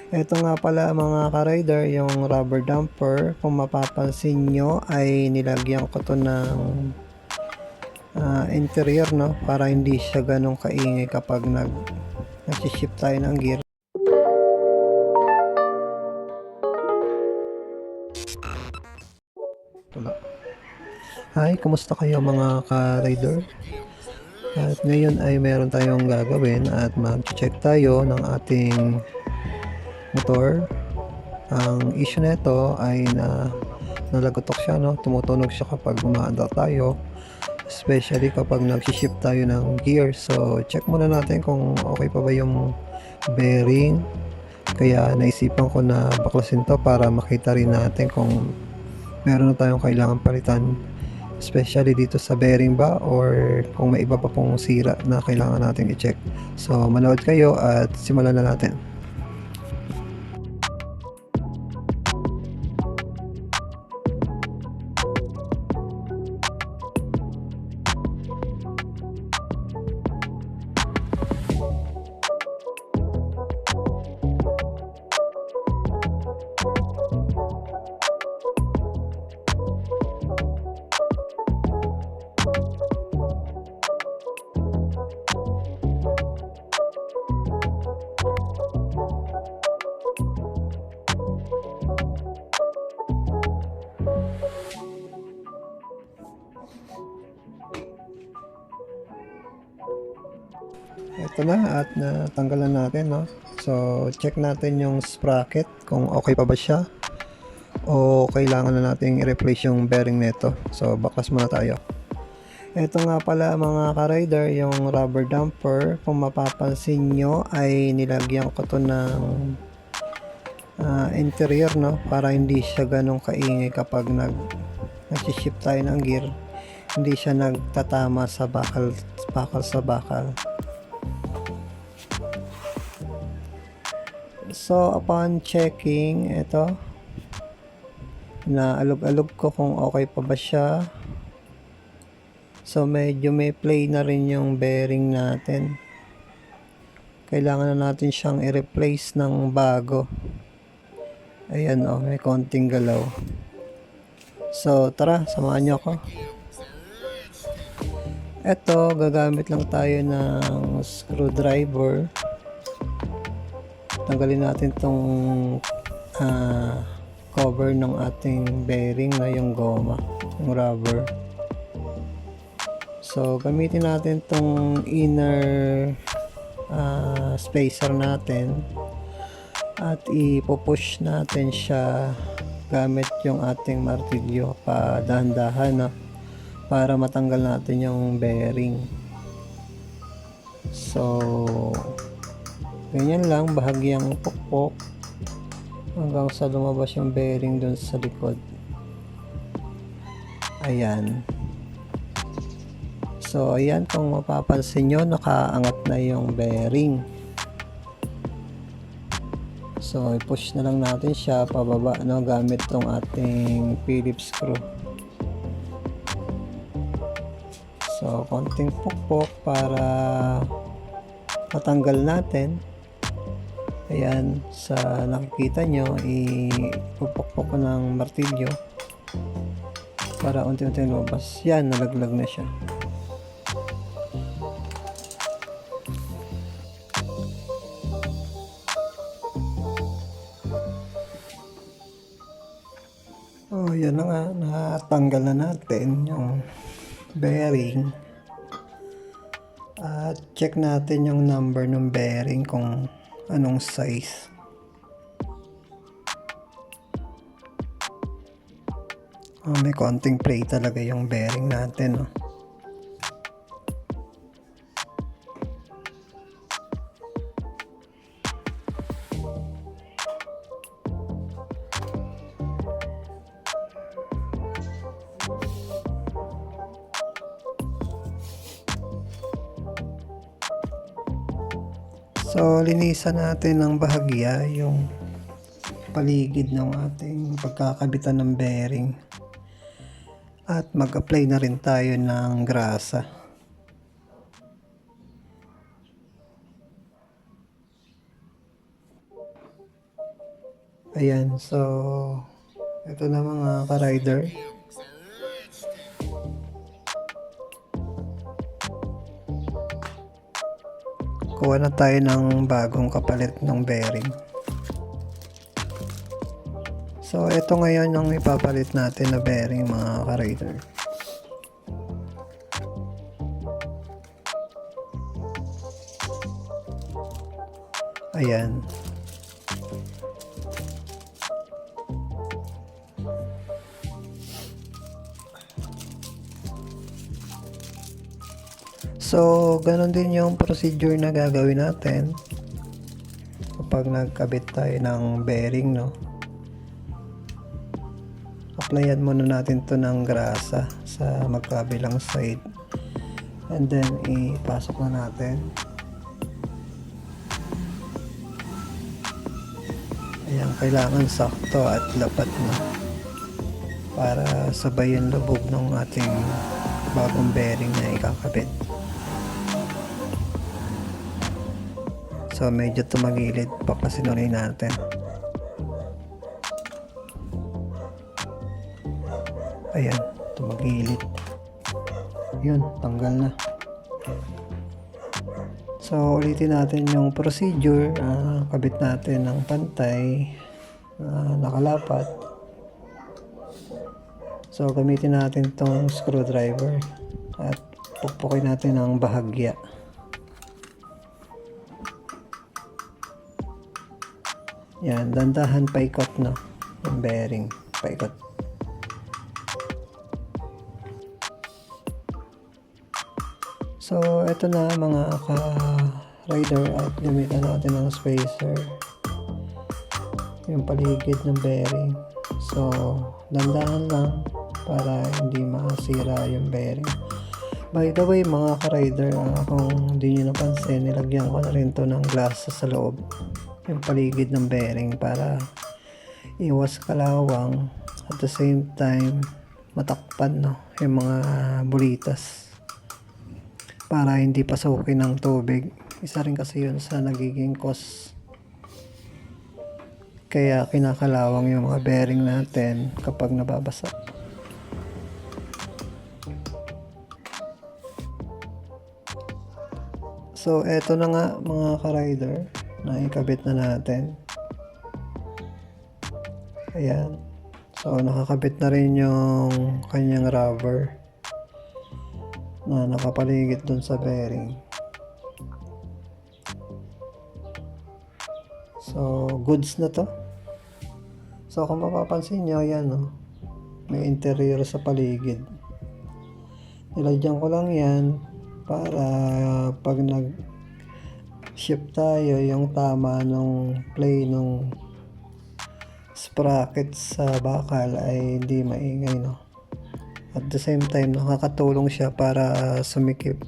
Ito nga pala mga ka-rider, yung rubber damper, kung mapapansin nyo ay nilagyan ko to ng interior, no, para hindi siya ganun kaingay kapag nag-shift tayo ng gear. Hi, kumusta kayo mga ka-rider? At ngayon ay meron tayong gagawin at mag-check tayo ng ating motor. Ang issue nito ay nalagotok siya, no? Tumutunog siya kapag umaandar tayo, especially kapag nag-shift tayo ng gear. So check muna natin kung okay pa ba yung bearing. Kaya naisipan ko na baklasin to para makita rin natin kung meron na tayong kailangan palitan, especially dito sa bearing ba, or kung may iba pa pong sira na kailangan natin i-check. So manood kayo at simulan na natin. Ito na at natanggalan natin, no? So check natin yung sprocket kung okay pa ba siya o kailangan na nating i-replace yung bearing nito. So baklas muna tayo. Ito nga pala mga ka-rider, yung rubber damper, kung mapapansin nyo ay nilagyan ko to ng interior, no, para hindi siya ganun kaingay kapag nag-shift tayo ng gear. Hindi siya nagtatama sa bakal sa bakal. So upon checking, ito, naalog-alog ko kung okay pa ba siya. So medyo may play na rin yung bearing natin. Kailangan na natin siyang i-replace ng bago. Ayan, oh, may konting galaw. So tara, samahan nyo ako. Ito, gagamit lang tayo ng screwdriver. Tanggalin natin tong cover ng ating bearing na yung goma, yung rubber. So gamitin natin tong inner spacer natin at ipupush natin siya gamit yung ating martilyo pa dahan-dahan, no? Para matanggal natin yung bearing. So ganyan lang, bahagyang pukpok hanggang sa lumabas yung bearing dun sa likod. Ayan. So ayan, kung mapapansin nyo, nakaangat na yung bearing. So i-push na lang natin siya pababa, no, gamit tong ating Phillips screw. So konting pukpok para matanggal natin. Ayan, sa nakikita nyo, ipupukpok ko ng martilyo para unti-unti lumabas. Yan, nalaglag na siya. Oh, yan na nga, natanggal na natin yung bearing. At check natin yung number ng bearing kung anong size. Oh, may konting play talaga yung bearing natin, no? So linisan natin ng bahagya yung paligid ng ating pagkakabitan ng bearing at mag-apply na rin tayo ng grasa. Ayan, so ito na mga ka-rider. Kuha na tayo ng bagong kapalit ng bearing. So ito ngayon yung ipapalit natin na bearing mga ka-rider. Ayan. So, ganun din yung procedure na gagawin natin kapag nagkabit tayo ng bearing, no? Applyan muna natin to ng grasa sa magkabilang side. And then, ipasok na natin. Ayan, kailangan sakto at lapat na para sabay yung lubog ng ating bagong bearing na ikakabit. So medyo tumagilid, papasinunin natin. Ayan, tumagilid. Yun, tanggal na. So ulitin natin yung procedure. Kabit natin ng pantay, nakalapat. So gamitin natin tong screwdriver at pukpukin natin ang bahagya. Yan, dandahan paikot, no? Yung bearing, paikot. So, ito na mga ka-rider at gamitan natin ng spacer. Yung paligid ng bearing. So, dandahan lang para hindi masira yung bearing. By the way, mga ka-rider, kung hindi nyo napansin, nilagyan ko na rin to ng glass sa loob. Yung paligid ng bearing para iwas kalawang at the same time matakpan, no, yung mga bulitas para hindi pasukin ng tubig. Isa rin kasi yun sa nagiging cause kaya kinakalawang yung mga bearing natin kapag nababasa. So eto na nga mga ka-rider, na ikabit na natin. Ayan. So nakakabit na rin yung kanyang rubber na nakapaligid dun sa bearing. So goods na to. So kung mapapansin nyo, yan, no, may interior sa paligid. Nilagyan ko lang yan para pag shift tayo, yung tama nung play nung sprocket sa bakal ay hindi maingay, no? At the same time nakakatulong siya para sumikip